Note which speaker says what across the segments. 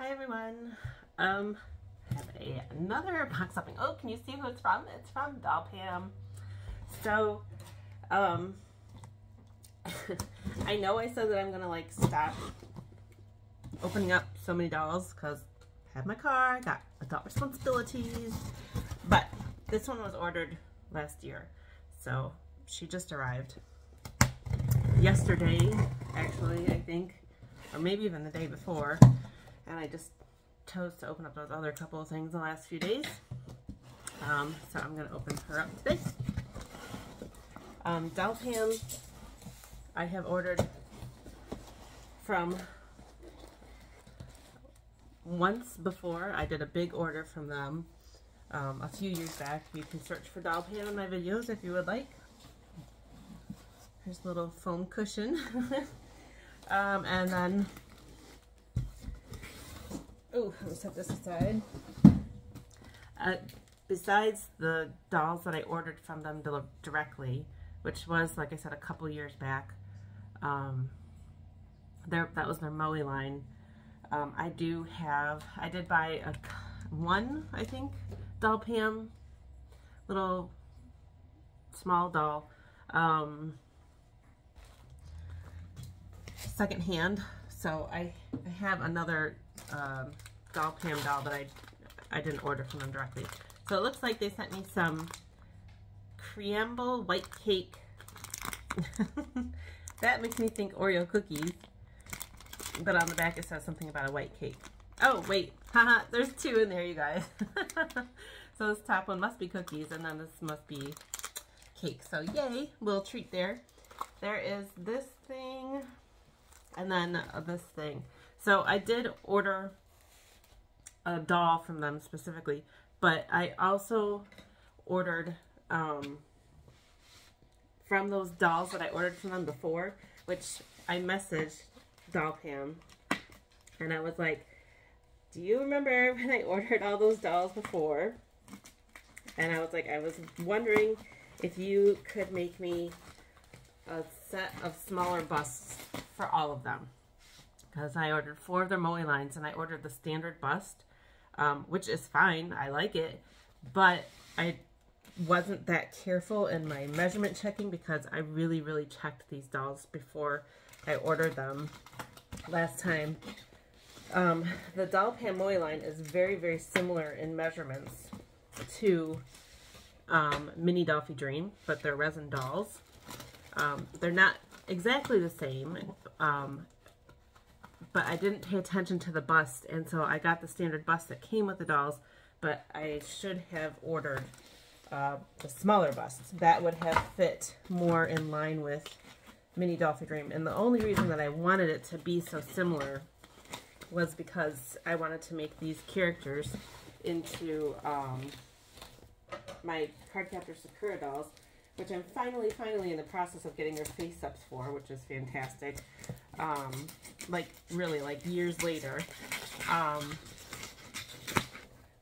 Speaker 1: Hi everyone. Have another box opening. Oh, can you see who it's from? It's from Dollpamm. So, I know I said that I'm gonna like stop opening up so many dolls because I have my car, got adult responsibilities, but this one was ordered last year, so she just arrived yesterday, actually, I think, or maybe even the day before, and I just chose to open up those other couple of things in the last few days. So I'm going to open her up today. Dollpamm, I have ordered from once before. I did a big order from them a few years back. You can search for Dollpamm in my videos if you would like. Here's a little foam cushion. And then, oh, let me set this aside. Besides the dolls that I ordered from them directly, which was, like I said, a couple years back, that was their Moe line. I did buy one, I think, Dollpamm, little small doll, secondhand. So I have another Dollpamm doll that I didn't order from them directly. So it looks like they sent me some Creamble white cake. That makes me think Oreo cookies. But on the back it says something about a white cake. Oh, wait. Haha, there's two in there, you guys. So this top one must be cookies, and then this must be cake. So yay, little treat there. There is this thing, and then this thing. So I did order a doll from them specifically, but I also ordered from those dolls that I ordered from them before, which I messaged Dollpamm, and I was like, do you remember when I ordered all those dolls before? And I was like, I was wondering if you could make me a set of smaller busts for all of them, because I ordered 4 of their Moe lines, and I ordered the standard bust, which is fine, I like it, but I wasn't that careful in my measurement checking because I really checked these dolls before I ordered them last time. The Dollpamm Moe line is very similar in measurements to Mini Dollfie Dream, but they're resin dolls. They're not exactly the same, but I didn't pay attention to the bust, and so I got the standard bust that came with the dolls, but I should have ordered the smaller bust. That would have fit more in line with Mini Dollfie Dream, and the only reason that I wanted it to be so similar was because I wanted to make these characters into my Cardcaptor Sakura dolls, which I'm finally in the process of getting their face-ups for, which is fantastic. Like, really, like, years later.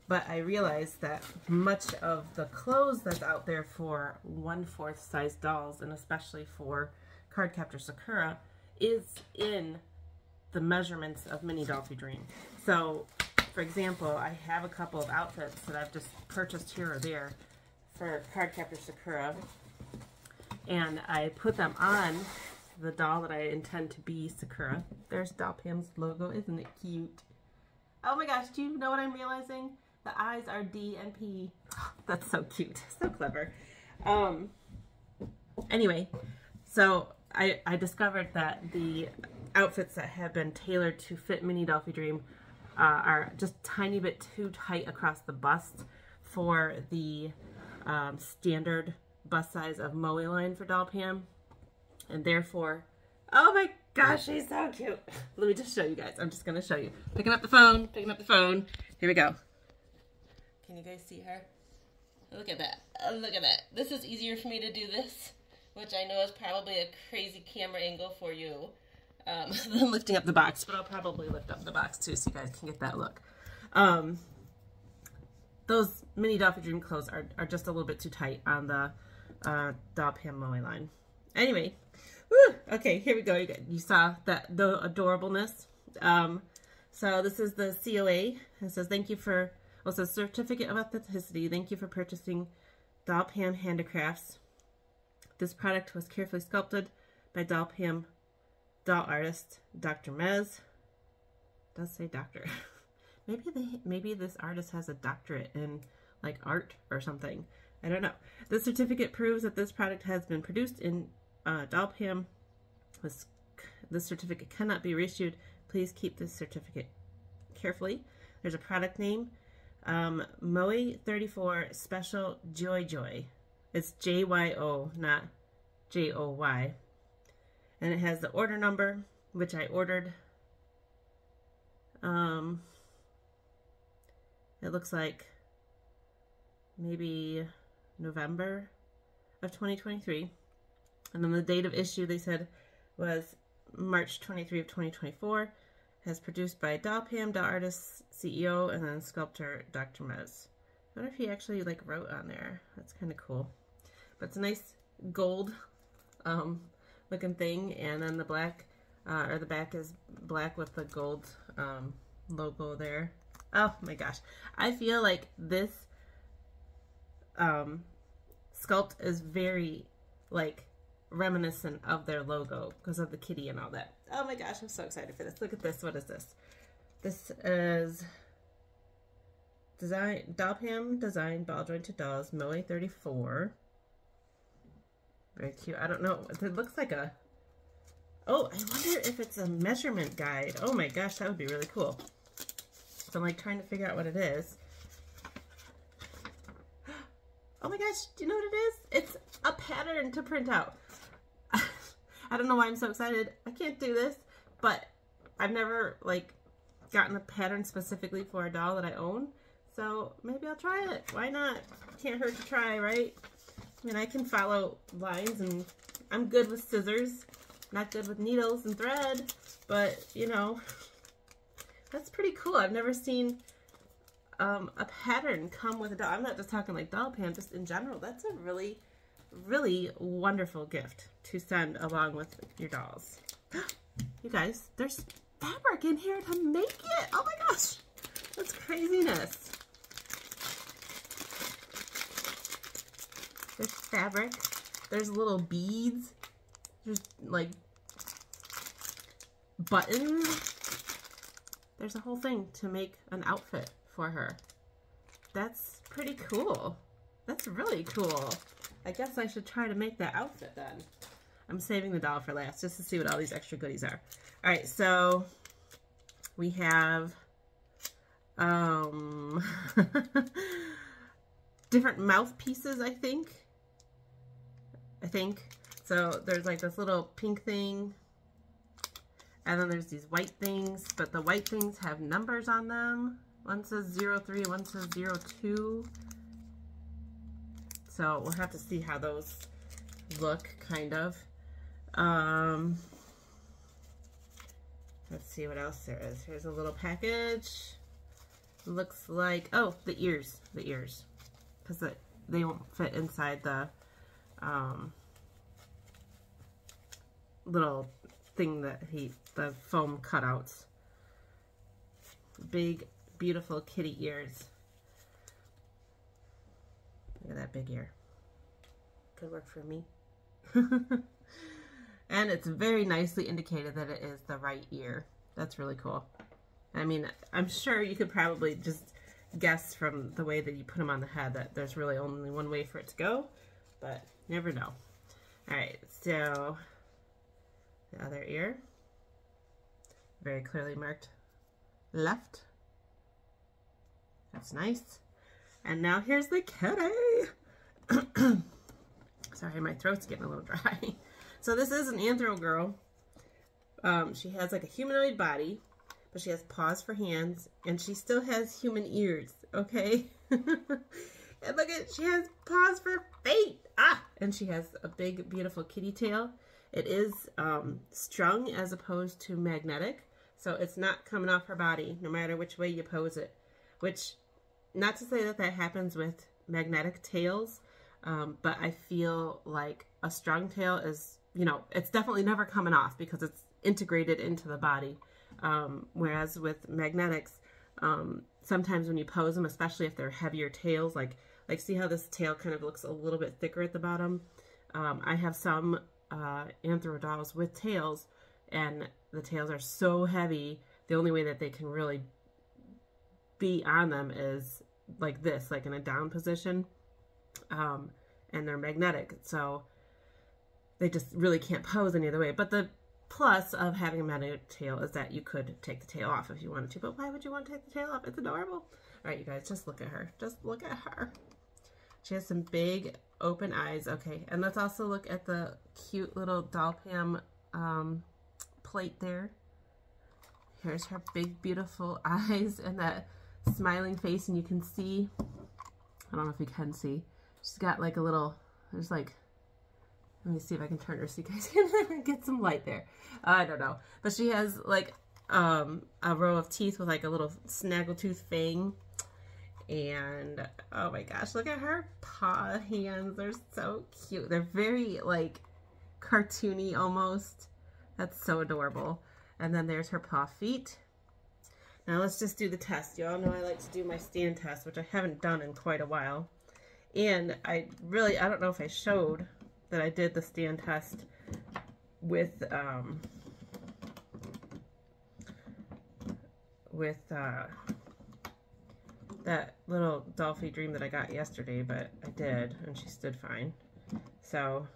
Speaker 1: But I realized that much of the clothes that's out there for 1/4 size dolls, and especially for Cardcaptor Sakura, is in the measurements of Mini Dollfie Dream. So, for example, I have a couple of outfits that I've just purchased here or there for Cardcaptor Sakura, and I put them on the doll that I intend to be Sakura. There's Dollpamm's logo. Isn't it cute? Oh my gosh, do you know what I'm realizing? The eyes are D and P. Oh, that's so cute. So clever. Anyway, so I discovered that the outfits that have been tailored to fit Mini Dollfie Dream are just a tiny bit too tight across the bust for the standard bust size of Moe line for Dollpamm, and therefore, oh my gosh, she's so cute. Let me just show you guys. I'm just gonna show you. Picking up the phone. Here we go. Can you guys see her? Look at that. Look at that. This is easier for me to do this, which I know is probably a crazy camera angle for you, than lifting up the box, but I'll probably lift up the box too so you guys can get that look. Those Mini Dollfie Dream clothes are just a little bit too tight on the Dollpamm Moe line. Anyway, woo, okay, here we go. You saw that, the adorableness. So this is the COA. It says, thank you for, well, it says certificate of authenticity. Thank you for purchasing Dollpamm Handicrafts. This product was carefully sculpted by Dollpamm doll artist Dr. Mez. It does say doctor. Maybe this artist has a doctorate in like art or something. I don't know. This certificate proves that this product has been produced in Dollpamm. This certificate cannot be reissued. Please keep this certificate carefully. There's a product name, Moe 34 Special Jyo-Jyo. It's J-Y-O, not J-O-Y. And it has the order number, which I ordered. It looks like maybe November of 2023. And then the date of issue, they said, was March 23 of 2024. Has produced by Dollpamm, doll artist, CEO, and then sculptor Dr. Mez. I wonder if he actually like wrote on there. That's kind of cool. But it's a nice gold looking thing, and then the black or the back is black with the gold logo there. Oh my gosh, I feel like this sculpt is very like reminiscent of their logo because of the kitty and all that. Oh my gosh, I'm so excited for this. Look at this. What is this? This is Dollpamm Design Ball Jointed Dolls, Moe 34. Very cute. I don't know. It looks like a... Oh, I wonder if it's a measurement guide. Oh my gosh, that would be really cool. So I'm like trying to figure out what it is. Oh my gosh, do you know what it is? It's a pattern to print out. I don't know why I'm so excited. I can't do this, but I've never like gotten a pattern specifically for a doll that I own. So maybe I'll try it. Why not? Can't hurt to try, right? I mean, I can follow lines and I'm good with scissors. Not good with needles and thread, but you know, that's pretty cool. I've never seen a pattern come with a doll. I'm not just talking like Dollpamm, just in general. That's a really, really wonderful gift to send along with your dolls. You guys, there's fabric in here to make it. Oh my gosh, that's craziness. There's fabric. There's little beads. There's like buttons. There's a whole thing to make an outfit for her. That's pretty cool. That's really cool. I guess I should try to make that outfit then. I'm saving the doll for last just to see what all these extra goodies are. Alright, so we have different mouthpieces, I think. So there's like this little pink thing, and then there's these white things, but the white things have numbers on them. One says 03, one says 02. So we'll have to see how those look, kind of. Let's see what else there is. Here's a little package. Looks like, oh, the ears, because they won't fit inside the little thing that the foam cutouts. Big, beautiful kitty ears. Look at that big ear. Could work for me. And it's very nicely indicated that it is the right ear. That's really cool. I mean, I'm sure you could probably just guess from the way that you put them on the head that there's really only one way for it to go, but you never know. Alright, so the other ear, very clearly marked left. That's nice. And now here's the kitty. Sorry, my throat's getting a little dry. So this is an Anthro girl. She has like a humanoid body, but she has paws for hands, and she still has human ears, okay? And look at, she has paws for feet. And she has a big, beautiful kitty tail. It is strung as opposed to magnetic, so it's not coming off her body no matter which way you pose it. Which, not to say that that happens with magnetic tails, but I feel like a strung tail is, you know, it's definitely never coming off because it's integrated into the body. Whereas with magnetics, sometimes when you pose them, especially if they're heavier tails, like see how this tail kind of looks a little bit thicker at the bottom? I have some Anthro dolls with tails, and the tails are so heavy, the only way that they can really be on them is like this, like in a down position, and they're magnetic, so they just really can't pose any other way. But the plus of having a magnetic tail is that you could take the tail off if you wanted to, but why would you want to take the tail off? It's adorable. All right, you guys, just look at her. Just look at her. She has some big open eyes. Okay, and let's also look at the cute little Dollpamm plate there. Here's her big, beautiful eyes and that smiling face, and you can see, I don't know if you can see, she's got like a little, there's like, let me see if I can turn her so you guys can get some light there. I don't know, but she has like a row of teeth with like a little snaggletooth fang. And oh my gosh, look at her paw hands. They're so cute. They're very like cartoony almost. That's so adorable. And then there's her paw feet. Now let's just do the test. You all know I like to do my stand test, which I haven't done in quite a while. And I don't know if I showed that I did the stand test with that little Dolphy Dream that I got yesterday, but I did, and she stood fine. So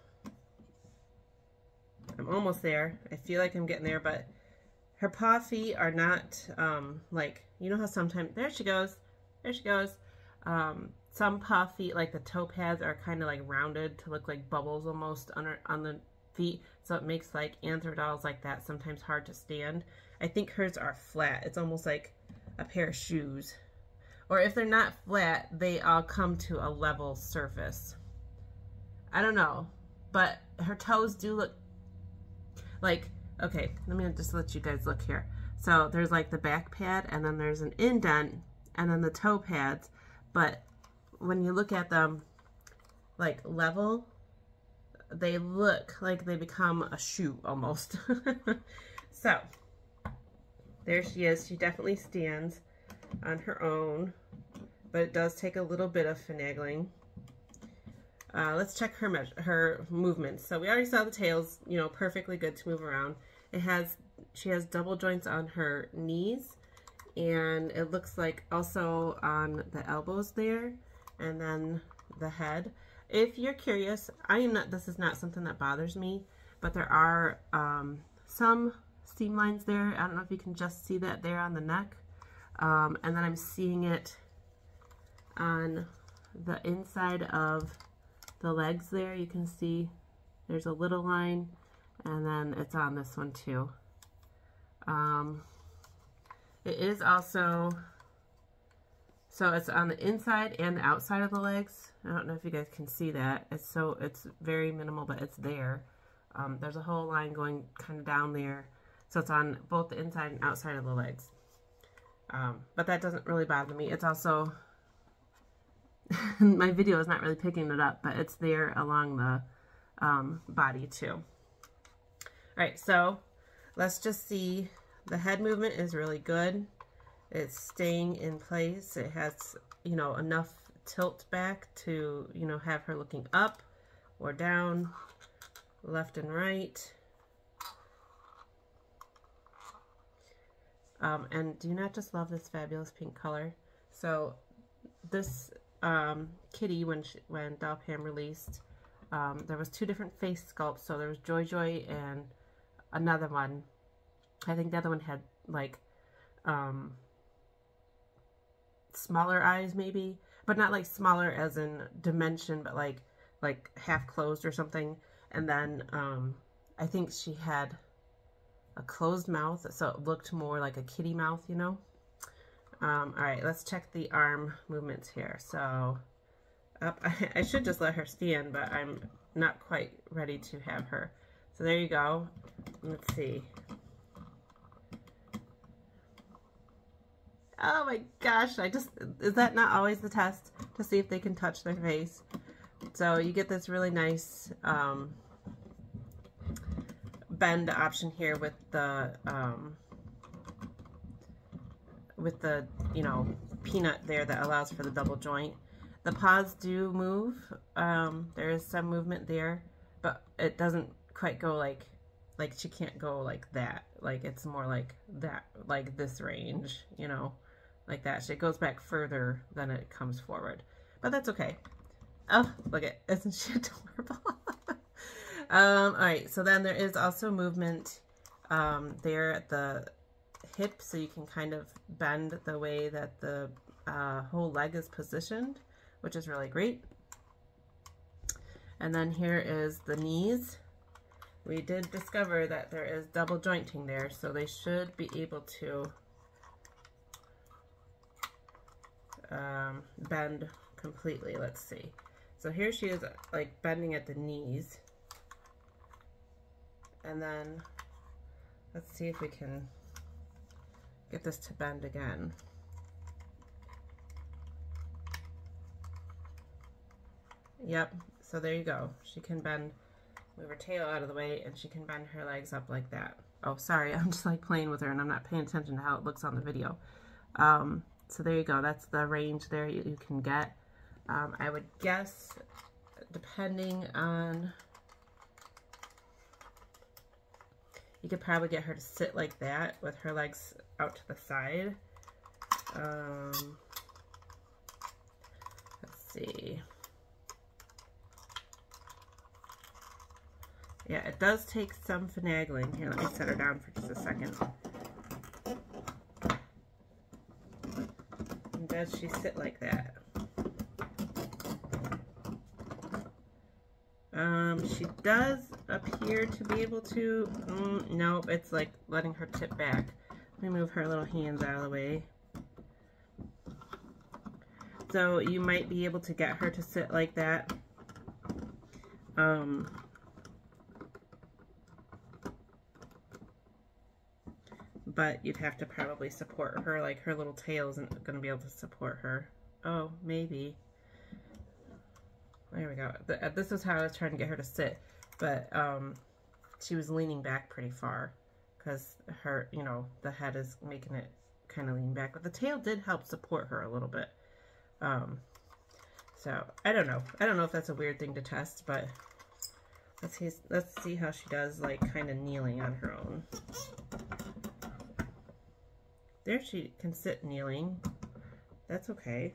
Speaker 1: I'm almost there. I feel like I'm getting there, but her paw feet are not like, you know how sometimes, there she goes, some paw feet, like the toe pads, are kind of like rounded to look like bubbles almost on the feet, so it makes like Anthro dolls like that sometimes hard to stand. I think hers are flat. It's almost like a pair of shoes. Or if they're not flat, they all come to a level surface. I don't know, but her toes do look like, okay, let me just let you guys look here. So there's like the back pad, and then there's an indent, and then the toe pads, but when you look at them like level, they look like they become a shoe almost. So there she is. She definitely stands on her own, but it does take a little bit of finagling. Let's check her movements. So we already saw the tails, you know, perfectly good to move around. She has double joints on her knees, and it looks like also on the elbows there, and then the head. If you're curious, this is not something that bothers me, but there are some seam lines there. I don't know if you can just see that there on the neck. And then I'm seeing it on the inside of the legs there. You can see there's a little line, and then it's on this one too. It is also, so it's on the inside and the outside of the legs. I don't know if you guys can see that. It's very minimal, but it's there. There's a whole line going kind of down there. So it's on both the inside and outside of the legs. But that doesn't really bother me. It's also, my video is not really picking it up, but it's there along the body too. Alright, so let's just see. The head movement is really good. It's staying in place. It has, you know, enough tilt back to, you know, have her looking up or down, left and right. And do you not just love this fabulous pink color? So this kitty, when Dollpamm released, there was 2 different face sculpts. So there was Jyo-Jyo and another one. I think the other one had like smaller eyes maybe, but not like smaller as in dimension, but like half closed or something. And then I think she had a closed mouth, so it looked more like a kitty mouth, you know. All right, let's check the arm movements here. So up, I should just let her stand, but I'm not quite ready to have her. So there you go. Let's see. Oh my gosh, is that not always the test to see if they can touch their face? So you get this really nice bend option here with the with the, you know, peanut there that allows for the double joint. The paws do move. There is some movement there, but it doesn't quite go like she can't go like that. Like it's more like that, like this range, you know, like that. So it goes back further than it comes forward, but that's okay. Oh, look at, isn't she adorable? All right, so then there is also movement there at the hip, so you can kind of bend the way that the whole leg is positioned, which is really great. And then here is the knees. We did discover that there is double jointing there, so they should be able to bend completely. Let's see. So here she is like bending at the knees. And then let's see if we can get this to bend again. Yep, so there you go. She can bend, move her tail out of the way, and she can bend her legs up like that. Oh, sorry, I'm just like playing with her and I'm not paying attention to how it looks on the video. So there you go, that's the range there you can get. I would guess, depending on, you could probably get her to sit like that with her legs out to the side. Let's see. Yeah, it does take some finagling. Here, let me set her down for just a second. And does she sit like that? She does appear to be able to. Nope, it's like letting her tip back. Let me move her little hands out of the way. So you might be able to get her to sit like that. But you'd have to probably support her, like her little tail isn't going to be able to support her. Oh, maybe. There we go. This is how I was trying to get her to sit, but she was leaning back pretty far because her, you know, the head is making it kind of lean back, but the tail did help support her a little bit. So I don't know. I don't know if that's a weird thing to test, but let's see how she does, like kind of kneeling on her own. There she can sit kneeling. That's okay.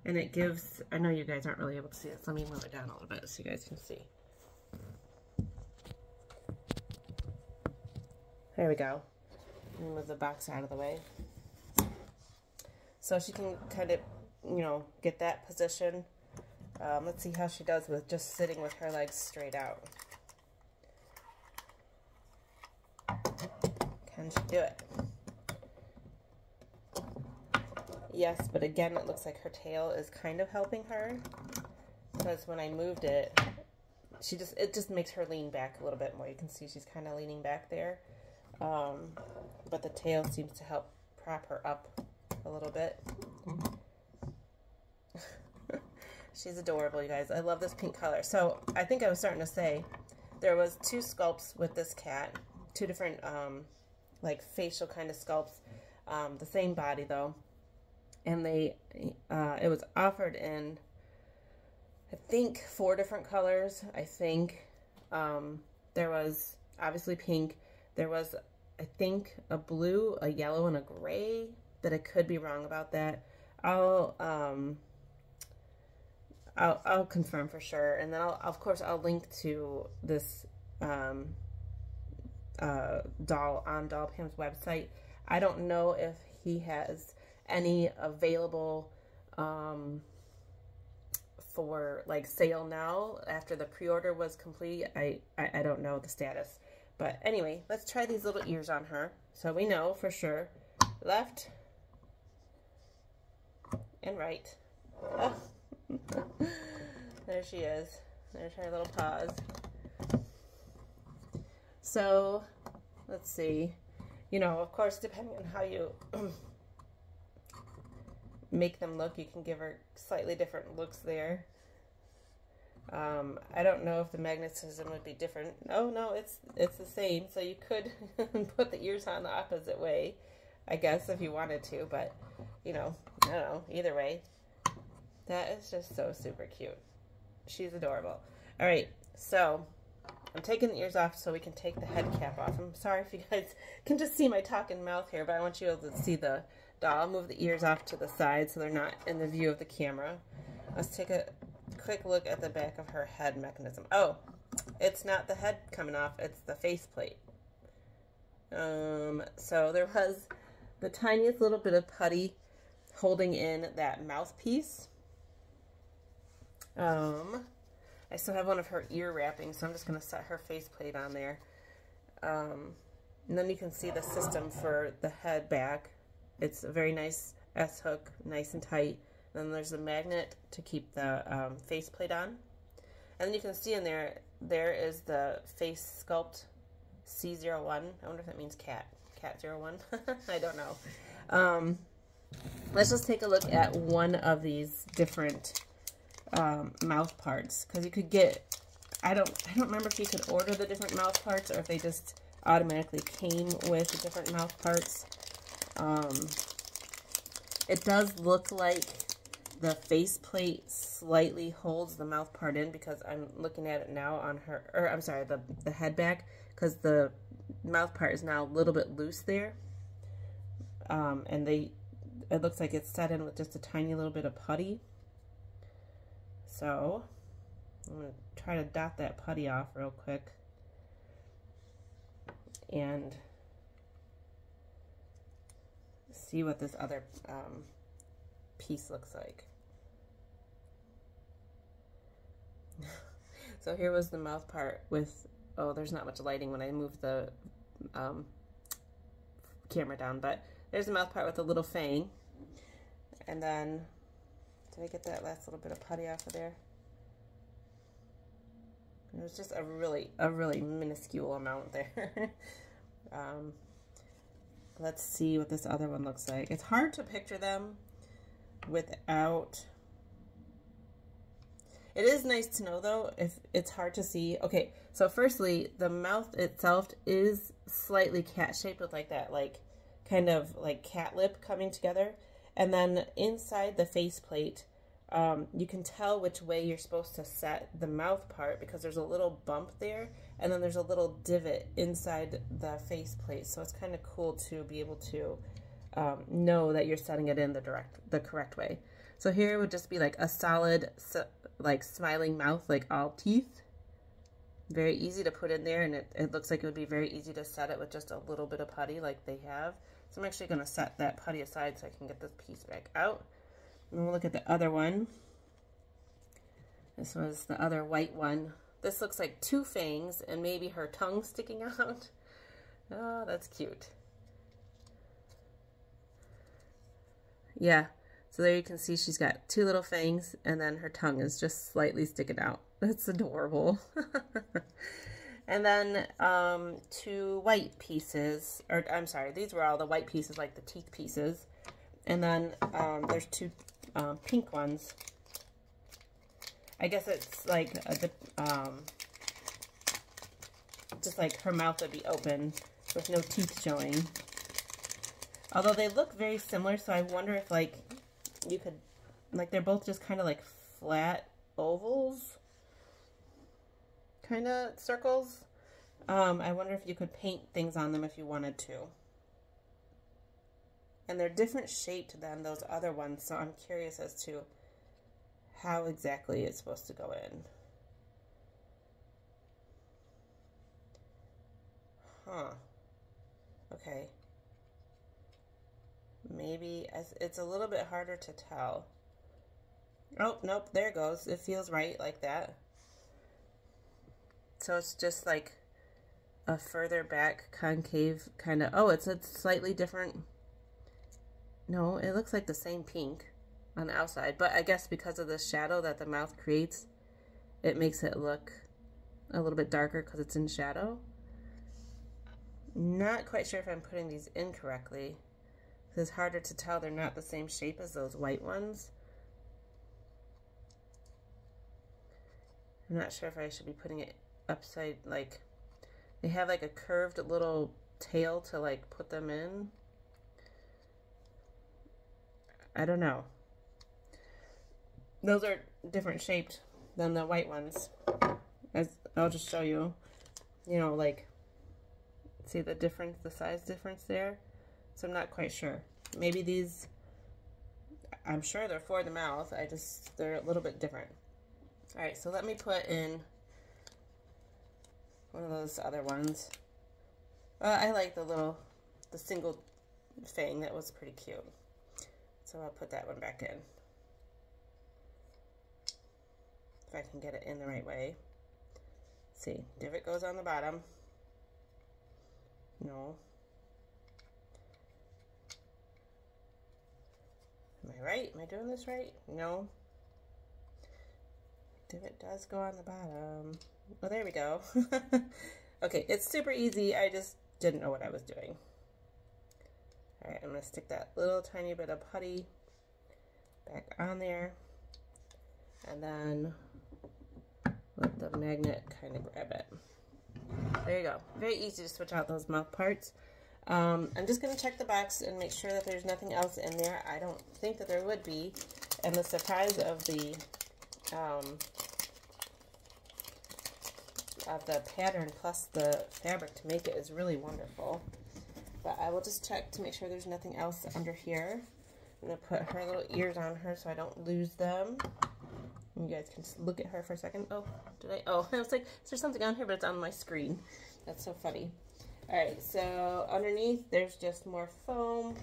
Speaker 1: And it gives, I know you guys aren't really able to see it, so let me move it down a little bit so you guys can see. There we go. Let me move the box out of the way. So she can kind of, you know, get that position. Let's see how she does with just sitting with her legs straight out. Can she do it? Yes, but again, it looks like her tail is kind of helping her, because when I moved it, it just makes her lean back a little bit more. You can see she's kind of leaning back there, but the tail seems to help prop her up a little bit. She's adorable, you guys. I love this pink color. So I think I was starting to say there was 2 sculpts with this cat, 2 different like facial kind of sculpts, the same body though. And it was offered in, I think, 4 different colors. I think there was obviously pink. There was, I think, a blue, a yellow, and a gray. But I could be wrong about that. I'll confirm for sure, and then of course I'll link to this doll on Dollpamm's website. I don't know if he has any available for like sale now after the pre-order was complete. I don't know the status, but anyway, let's try these little ears on her so we know for sure. Left and right. Oh. There she is. There's her little paws. So let's see, you know, of course, depending on how you make them look, you can give her slightly different looks there. I don't know if the magnetism would be different. Oh no, it's the same. So you could put the ears on the opposite way. I guess, if you wanted to, but, you know, I don't know. Either way, that is just so super cute. She's adorable. All right, so I'm taking the ears off so we can take the head cap off. I'm sorry if you guys can just see my talking mouth here, but I want you able to see the doll. I'll move the ears off to the side so they're not in the view of the camera. Let's take a quick look at the back of her head mechanism. Oh, it's not the head coming off, it's the faceplate. So there was the tiniest little bit of putty holding in that mouthpiece. I still have one of her ear wrappings, so I'm just going to set her faceplate on there. And then you can see the system for the head back. It's a very nice S-hook, nice and tight. And then there's a magnet to keep the faceplate on. And then you can see in there, there is the face sculpt C01. I wonder if that means cat. Cat 01? I don't know. Let's just take a look at one of these different mouth parts, because you could get, I don't remember if you could order the different mouth parts or if they just automatically came with the different mouth parts. It does look like the faceplate slightly holds the mouth part in, because I'm looking at it now on her, or I'm sorry, the head back, because the mouth part is now a little bit loose there. And it looks like it's set in with just a tiny little bit of putty. So I'm going to try to dot that putty off real quick and see what this other piece looks like. So here was the mouth part with, oh, there's not much lighting when I move the camera down, but there's the mouth part with a little fang. And then, did I get that last little bit of putty off of there? It was just a really minuscule amount there. Let's see what this other one looks like. It's hard to picture them without. It is nice to know though if it's hard to see. Okay, so firstly, the mouth itself is slightly cat shaped with like that, like kind of like cat lip coming together. And then inside the faceplate, you can tell which way you're supposed to set the mouth part, because there's a little bump there, and then there's a little divot inside the faceplate. So it's kind of cool to be able to know that you're setting it in the correct way. So here it would just be like a solid, like smiling mouth, like all teeth. Very easy to put in there, and it looks like it would be very easy to set it with just a little bit of putty like they have. So I'm actually going to set that putty aside so I can get this piece back out. And we'll look at the other one. This was the other white one. This looks like two fangs and maybe her tongue sticking out. Oh, that's cute. Yeah, so there you can see she's got two little fangs and then her tongue is just slightly sticking out. That's adorable. And then two white pieces, or I'm sorry, these were all the white pieces, like the teeth pieces. And then there's two pink ones. I guess it's like just like her mouth would be open with no teeth showing. Although they look very similar, so I wonder if like you could, like they're both just kind of like flat ovals, kind of circles. I wonder if you could paint things on them if you wanted to. And they're different shaped than those other ones, so I'm curious as to how exactly it's supposed to go in. Huh. Okay. Maybe it's a little bit harder to tell. Oh, nope, there it goes. It feels right like that. So it's just like a further back concave kind of, oh, it's a slightly different. No, it looks like the same pink on the outside, but I guess because of the shadow that the mouth creates, it makes it look a little bit darker because it's in shadow. Not quite sure if I'm putting these in correctly. It's harder to tell. They're not the same shape as those white ones. I'm not sure if I should be putting it upside, like, they have like a curved little tail to like put them in. I don't know. Those are different shaped than the white ones. As I'll just show you, you know, like, see the difference, the size difference there? So I'm not quite sure. Maybe these, I'm sure they're for the mouth. They're a little bit different. All right, so let me put in one of those other ones. I like the single fang. That was pretty cute. So I'll put that one back in. If I can get it in the right way. See, divot goes on the bottom. No. Am I right? Am I doing this right? No. Divot does go on the bottom. Oh, there we go. Okay, it's super easy. I just didn't know what I was doing. All right, I'm going to stick that little tiny bit of putty back on there. And then let the magnet kind of grab it. There you go. Very easy to switch out those mouth parts. I'm just going to check the box and make sure that there's nothing else in there. I don't think that there would be. And the surprise of the pattern plus the fabric to make it is really wonderful. But I will just check to make sure there's nothing else under here. I'm going to put her little ears on her so I don't lose them. You guys can just look at her for a second. Oh, did I? Oh, I was like, is there something on here? But it's on my screen. That's so funny. All right, so underneath there's just more foam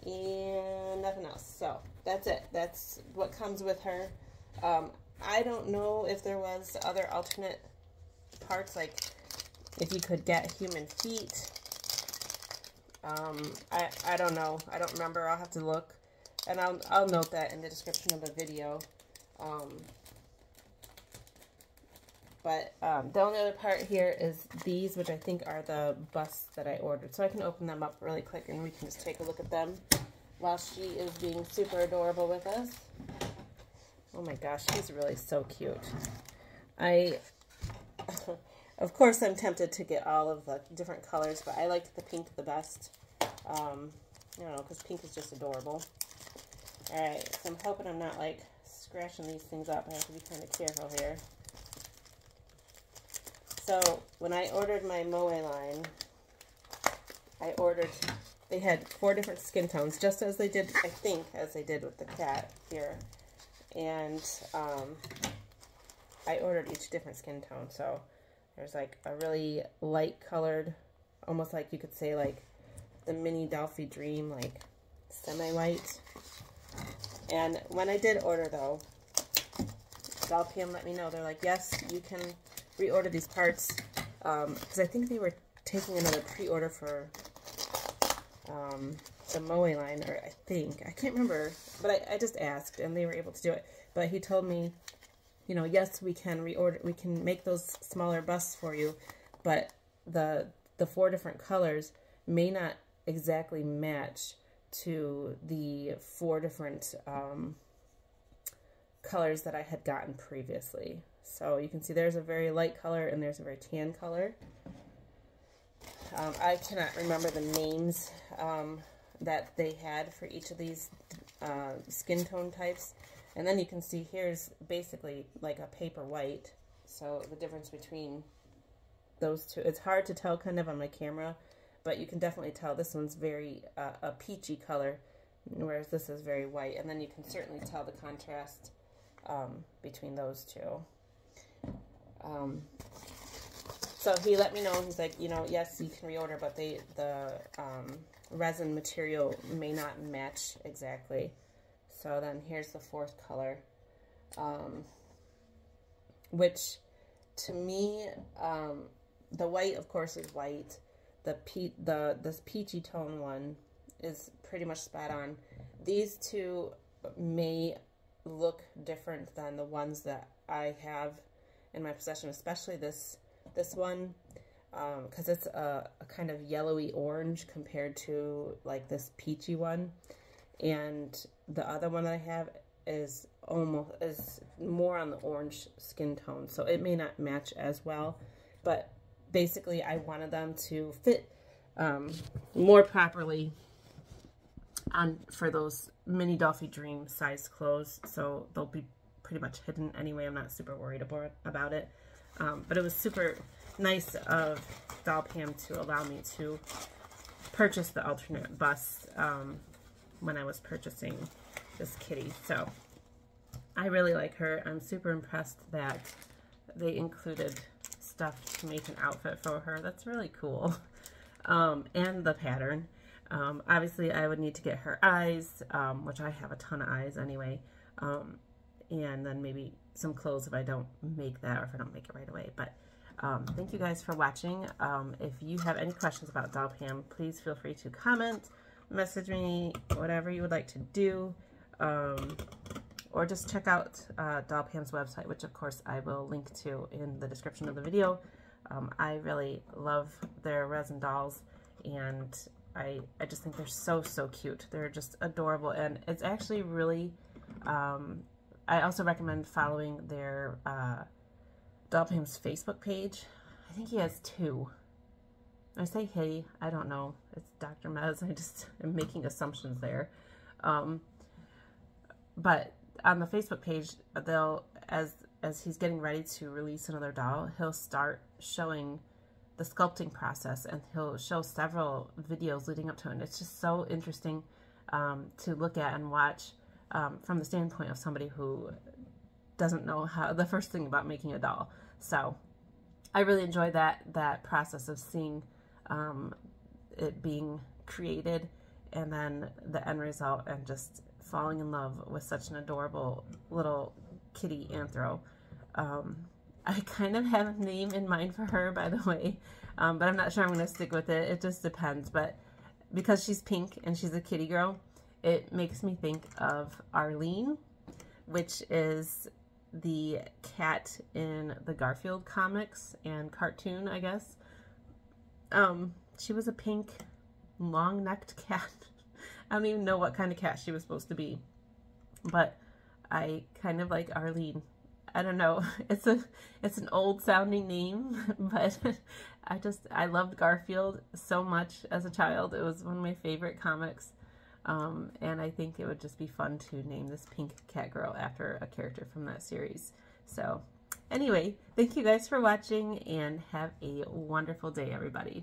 Speaker 1: and nothing else. So that's it. That's what comes with her. I don't know if there was other alternate parts, like if you could get human feet. I don't know. I don't remember. I'll have to look, and I'll note that in the description of the video. But the only other part here is these, which I think are the busts that I ordered. So I can open them up really quick and we can just take a look at them while she is being super adorable with us. Oh my gosh, she's really so cute. Of course I'm tempted to get all of the different colors, but I liked the pink the best. I don't know, because pink is just adorable. Alright, so I'm hoping I'm not like scratching these things up. I have to be kind of careful here. So when I ordered my Moe line, they had 4 different skin tones, just as they did, I think, as they did with the cat here. And I ordered each different skin tone. So there's like a really light colored, almost like you could say like the mini Dolphy Dream, like semi-white. And when I did order though, Dollpamm let me know. They're like, yes, you can reorder these parts, because I think they were taking another pre-order for the Moe line, or I can't remember, but I just asked and they were able to do it. But he told me, you know, yes, we can reorder, we can make those smaller busts for you, but the 4 different colors may not exactly match to the 4 different colors that I had gotten previously. So you can see there's a very light color and there's a very tan color. I cannot remember the names that they had for each of these skin tone types. And then you can see here's basically like a paper white. So the difference between those two, it's hard to tell kind of on my camera, but you can definitely tell this one's very a peachy color, whereas this is very white. And then you can certainly tell the contrast between those two. So he let me know, he's like, you know, yes, you can reorder, but the resin material may not match exactly. So then here's the 4th color, which to me, the white, of course, is white. This peachy tone one is pretty much spot on. These two may look different than the ones that I have in my possession, especially this one, because it's a kind of yellowy orange compared to like this peachy one, and the other one that I have is more on the orange skin tone, so it may not match as well. But basically I wanted them to fit more properly for those mini Dolphy Dream size clothes, so they'll be pretty much hidden anyway. I'm not super worried about it. But it was super nice of Dollpamm to allow me to purchase the alternate bust when I was purchasing this kitty. So I really like her. I'm super impressed that they included stuff to make an outfit for her. That's really cool. And the pattern. Obviously, I would need to get her eyes, which I have a ton of eyes anyway. And then maybe some clothes if I don't make that, or if I don't make it right away. But thank you guys for watching. If you have any questions about Dollpamm, please feel free to comment, message me, whatever you would like to do. Or just check out Dollpamm's website, which of course I will link to in the description of the video. I really love their resin dolls, and I just think they're so cute. They're just adorable, and it's actually really, I also recommend following their Dollpamm's Facebook page. I think he has 2. I say hey, I don't know. It's Dr. Mez. I just am making assumptions there. But on the Facebook page, they'll, as he's getting ready to release another doll, he'll start showing the sculpting process, and he'll show several videos leading up to it. And it's just so interesting to look at and watch from the standpoint of somebody who doesn't know the first thing about making a doll. So I really enjoy that process of seeing it being created, and then the end result, and just falling in love with such an adorable little kitty Anthro. I kind of have a name in mind for her, by the way, but I'm not sure I'm going to stick with it. It just depends. But because she's pink and she's a kitty girl, it makes me think of Arlene, which is the cat in the Garfield comics and cartoon, I guess. She was a pink, long-necked cat. I don't even know what kind of cat she was supposed to be, but I kind of like Arlene. I don't know. It's an old sounding name, but I loved Garfield so much as a child. It was one of my favorite comics. And I think it would just be fun to name this pink cat girl after a character from that series. So anyway, thank you guys for watching, and have a wonderful day, everybody.